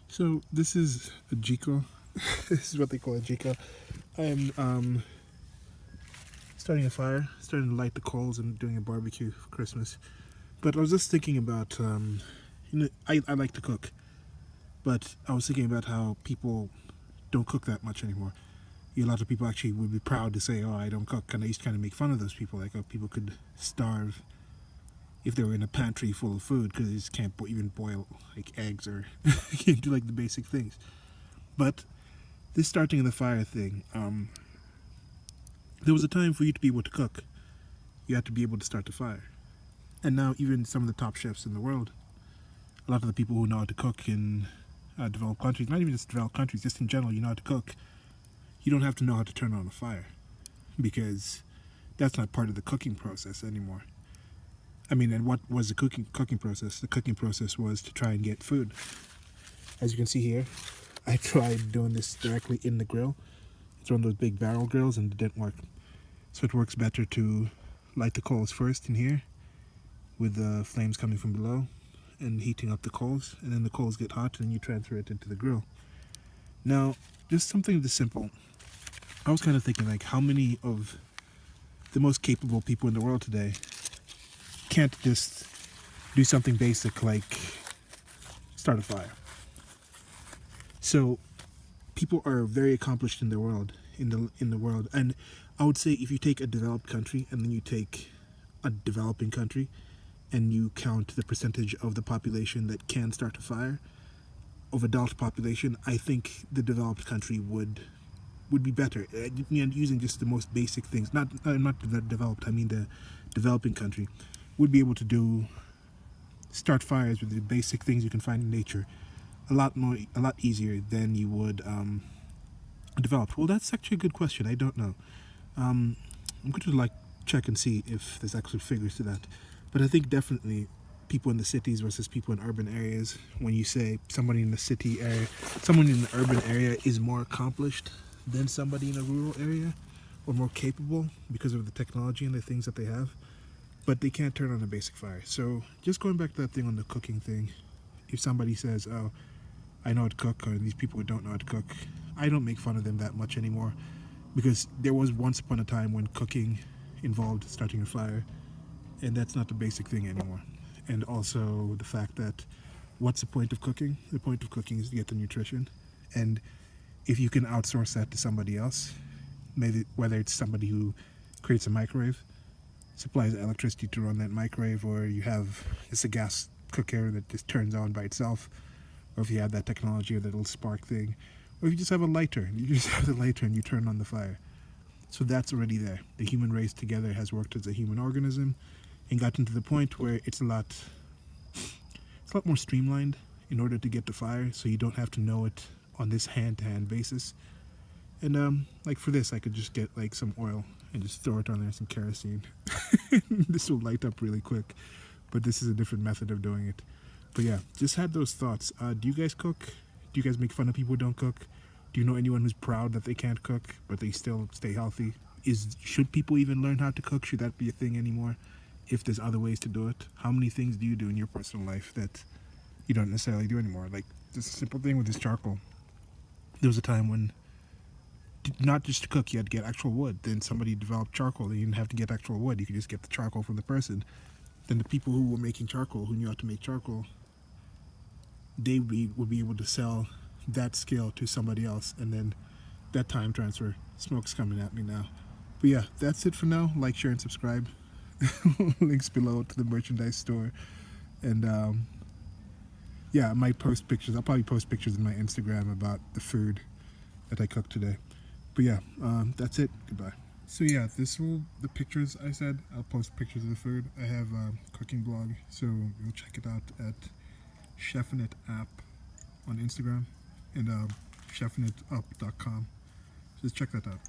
So this is a Jiko. This is what they call a Jiko. I am starting a fire, starting to light the coals and doing a barbecue for Christmas. But I was just thinking about, I like to cook, but I was thinking about how people don't cook that much anymore. A lot of people actually would be proud to say, "Oh, I don't cook," and I used to kind of make fun of those people, like, oh, people could starve if they were in a pantry full of food because they just can't even boil like eggs or can't do like the basic things. But this starting the fire thing, there was a time for you to be able to cook. You had to be able to start the fire. And now even some of the top chefs in the world, a lot of the people who know how to cook in developed countries, not even just developed countries, just in general, you know how to cook. You don't have to know how to turn on a fire because that's not part of the cooking process anymore. I mean, and what was the cooking process? The cooking process was to try and get food. As you can see here, I tried doing this directly in the grill. It's one of those big barrel grills and it didn't work. So it works better to light the coals first in here with the flames coming from below and heating up the coals, and then the coals get hot and you transfer it into the grill. Now, just something this simple. I was kind of thinking, like, how many of the most capable people in the world today can't just do something basic like start a fire? So people are very accomplished in the world, in the world, and I would say if you take a developed country and then you take a developing country and you count the percentage of the population that can start a fire of adult population, I think the developed country would be better using just the most basic things. Not the developed, I mean the developing country would be able to start fires with the basic things you can find in nature a lot easier than you would developed. Well, that's actually a good question. I don't know. I'm going to check and see if there's actually figures to that. But I think definitely people in the cities versus people in urban areas. When you say somebody in the city area, someone in the urban area is more accomplished than somebody in a rural area, or more capable because of the technology and the things that they have, but they can't turn on a basic fire. So just going back to that thing on the cooking thing, if somebody says, "Oh, I know how to cook," or these people who don't know how to cook, I don't make fun of them that much anymore, because there was once upon a time when cooking involved starting a fire, and that's not the basic thing anymore. And also the fact that what's the point of cooking? The point of cooking is to get the nutrition, and if you can outsource that to somebody else, maybe whether it's somebody who creates a microwave, supplies electricity to run that microwave, or you have just a gas cooker that just turns on by itself, or if you have that technology or that little spark thing, or if you just have a lighter, you just have the lighter and you turn on the fire. So that's already there. The human race together has worked as a human organism and gotten to the point where it's a lot more streamlined in order to get the fire, so you don't have to know it on this hand-to-hand basis. And like for this, I could just get like some oil and just throw it on there, some kerosene. This will light up really quick, but this is a different method of doing it. But yeah, just had those thoughts. Do you guys cook? Do you guys make fun of people who don't cook? Do you know anyone who's proud that they can't cook but they still stay healthy? Should people even learn how to cook? Should that be a thing anymore? If there's other ways to do it, how many things do you do in your personal life that you don't necessarily do anymore? Like this simple thing with this charcoal. There was a time when not just to cook, you had to get actual wood. Then somebody developed charcoal. You didn't have to get actual wood. You could just get the charcoal from the person. Then the people who were making charcoal, who knew how to make charcoal, would be able to sell that skill to somebody else, and then that time transfer. Smoke's coming at me now. But yeah, that's it for now. Like, share, and subscribe. Links below to the merchandise store. And yeah, I might post pictures. I'll probably post pictures in my Instagram about the food that I cooked today. But yeah, that's it. Goodbye. So yeah, the pictures I said. I'll post pictures of the food. I have a cooking blog, so you'll check it out at Chefin' It app on Instagram and chefnitup.com. Just check that out.